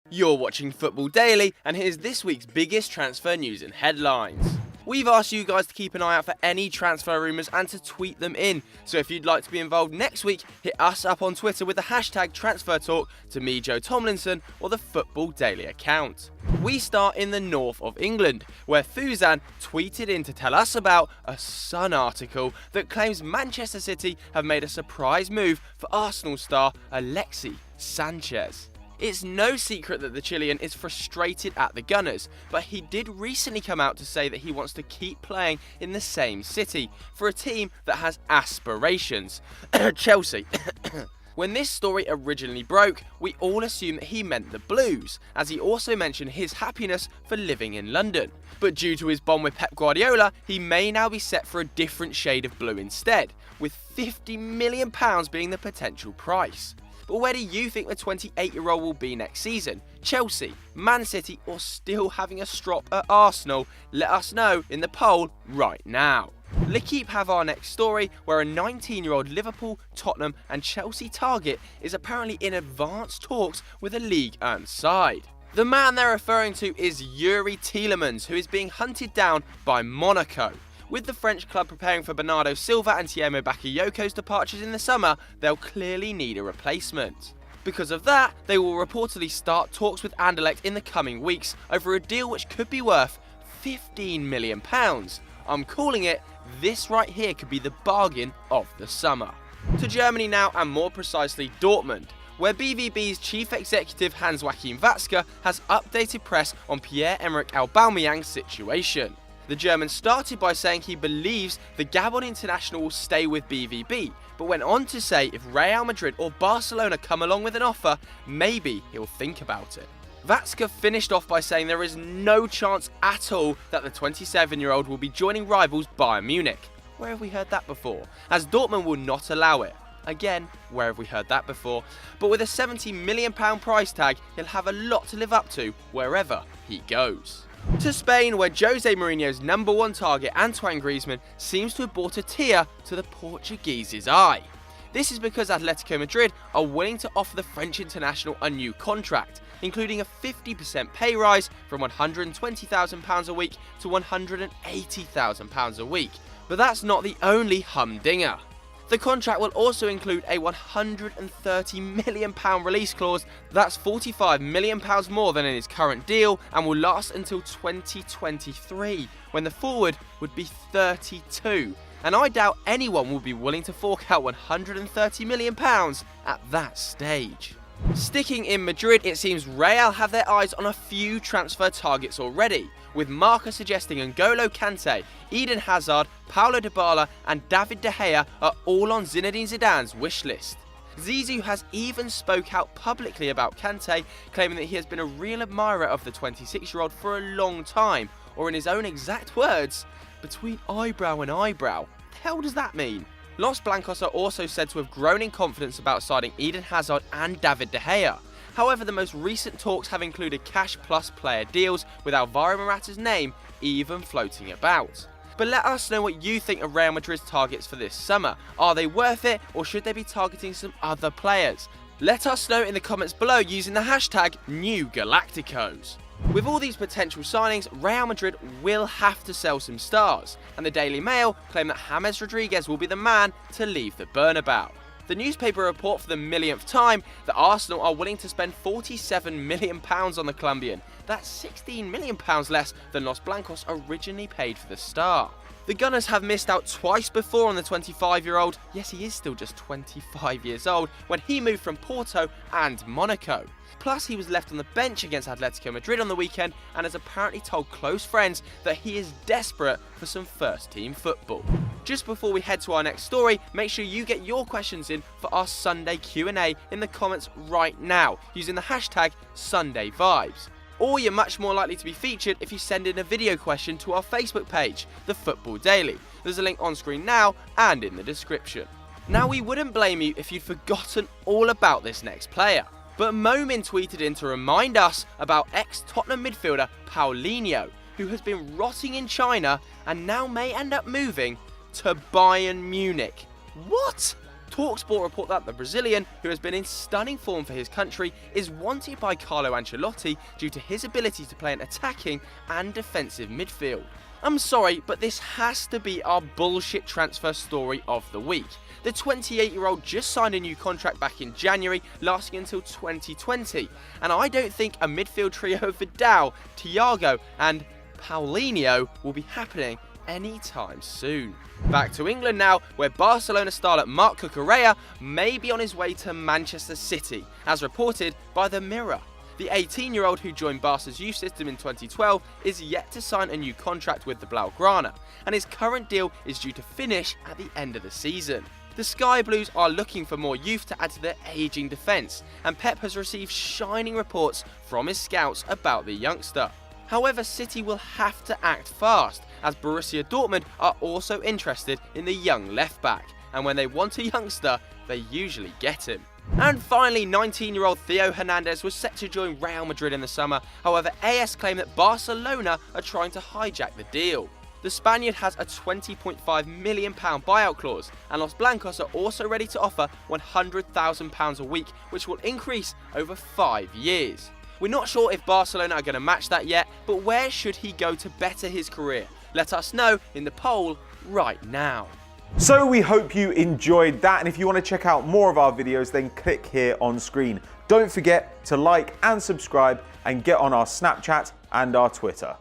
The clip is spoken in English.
You're watching Football Daily, and here's this week's biggest transfer news and headlines. We've asked you guys to keep an eye out for any transfer rumours and to tweet them in. So if you'd like to be involved next week, hit us up on Twitter with the hashtag TransferTalk to me, Joe Tomlinson, or the Football Daily account. We start in the north of England, where Fuzan tweeted in to tell us about a Sun article that claims Manchester City have made a surprise move for Arsenal star Alexis Sanchez. It's no secret that the Chilean is frustrated at the Gunners, but he did recently come out to say that he wants to keep playing in the same city for a team that has aspirations. Chelsea. When this story originally broke, we all assumed that he meant the Blues, as he also mentioned his happiness for living in London. But due to his bond with Pep Guardiola, he may now be set for a different shade of blue instead, with £50 million being the potential price. But where do you think the 28-year-old will be next season? Chelsea, Man City, or still having a strop at Arsenal? Let us know in the poll right now. L'Equipe have our next story, where a 19-year-old Liverpool, Tottenham and Chelsea target is apparently in advanced talks with a Ligue 1 side. The man they're referring to is Yuri Tielemans, who is being hunted down by Monaco. With the French club preparing for Bernardo Silva and Tiémoué Bakayoko's departures in the summer, they'll clearly need a replacement. Because of that, they will reportedly start talks with Anderlecht in the coming weeks over a deal which could be worth £15 million. I'm calling it, this right here could be the bargain of the summer. To Germany now, and more precisely Dortmund, where BVB's chief executive Hans-Joachim Watzke has updated press on Pierre-Emerick Aubameyang's situation. The German started by saying he believes the Gabon international will stay with BVB, but went on to say if Real Madrid or Barcelona come along with an offer, maybe he'll think about it. Watzke finished off by saying there is no chance at all that the 27-year-old will be joining rivals Bayern Munich. Where have we heard that before? As Dortmund will not allow it. Again, where have we heard that before? But with a £70 million price tag, he'll have a lot to live up to wherever he goes. To Spain, where Jose Mourinho's number one target, Antoine Griezmann, seems to have brought a tear to the Portuguese's eye. This is because Atletico Madrid are willing to offer the French international a new contract, including a 50% pay rise from £120,000 a week to £180,000 a week. But that's not the only humdinger. The contract will also include a £130 million release clause, that's £45 million more than in his current deal, and will last until 2023, when the forward would be 32. And I doubt anyone will be willing to fork out £130 million at that stage. Sticking in Madrid, it seems Real have their eyes on a few transfer targets already, with Marca suggesting N'Golo Kante, Eden Hazard, Paulo Dybala and David De Gea are all on Zinedine Zidane's wish list. Zizou has even spoke out publicly about Kante, claiming that he has been a real admirer of the 26-year-old for a long time, or in his own exact words, between eyebrow and eyebrow. What the hell does that mean? Los Blancos are also said to have grown in confidence about signing Eden Hazard and David De Gea. However, the most recent talks have included cash plus player deals, with Alvaro Morata's name even floating about. But let us know what you think of Real Madrid's targets for this summer. Are they worth it, or should they be targeting some other players? Let us know in the comments below using the hashtag #NewGalacticos. With all these potential signings, Real Madrid will have to sell some stars, and the Daily Mail claim that James Rodriguez will be the man to leave the Bernabeu. The newspaper report for the millionth time that Arsenal are willing to spend £47 million on the Colombian. That's £16 million less than Los Blancos originally paid for the star. The Gunners have missed out twice before on the 25-year-old, yes he is still just 25 years old, when he moved from Porto and Monaco. Plus he was left on the bench against Atletico Madrid on the weekend and has apparently told close friends that he is desperate for some first team football. Just before we head to our next story, make sure you get your questions in for our Sunday Q&A in the comments right now using the hashtag SundayVibes. Or you're much more likely to be featured if you send in a video question to our Facebook page, The Football Daily. There's a link on screen now and in the description. Now we wouldn't blame you if you'd forgotten all about this next player, but Momin tweeted in to remind us about ex-Tottenham midfielder Paulinho, who has been rotting in China and now may end up moving to Bayern Munich. What? TalkSport report that the Brazilian, who has been in stunning form for his country, is wanted by Carlo Ancelotti due to his ability to play an attacking and defensive midfield. I'm sorry, but this has to be our bullshit transfer story of the week. The 28-year-old just signed a new contract back in January, lasting until 2020, and I don't think a midfield trio of Vidal, Thiago and Paulinho will be happening anytime soon. Back to England now, where Barcelona starlet Marc Cucurella may be on his way to Manchester City, as reported by The Mirror. The 18-year-old who joined Barca's youth system in 2012 is yet to sign a new contract with the Blaugrana, and his current deal is due to finish at the end of the season. The Sky Blues are looking for more youth to add to their ageing defence, and Pep has received shining reports from his scouts about the youngster. However, City will have to act fast, as Borussia Dortmund are also interested in the young left-back, and when they want a youngster, they usually get him. And finally, 19-year-old Theo Hernandez was set to join Real Madrid in the summer. However, AS claim that Barcelona are trying to hijack the deal. The Spaniard has a £20.5 million buyout clause, and Los Blancos are also ready to offer £100,000 a week, which will increase over 5 years. We're not sure if Barcelona are going to match that yet, but where should he go to better his career? Let us know in the poll right now. So we hope you enjoyed that, and if you want to check out more of our videos, then click here on screen. Don't forget to like and subscribe and get on our Snapchat and our Twitter.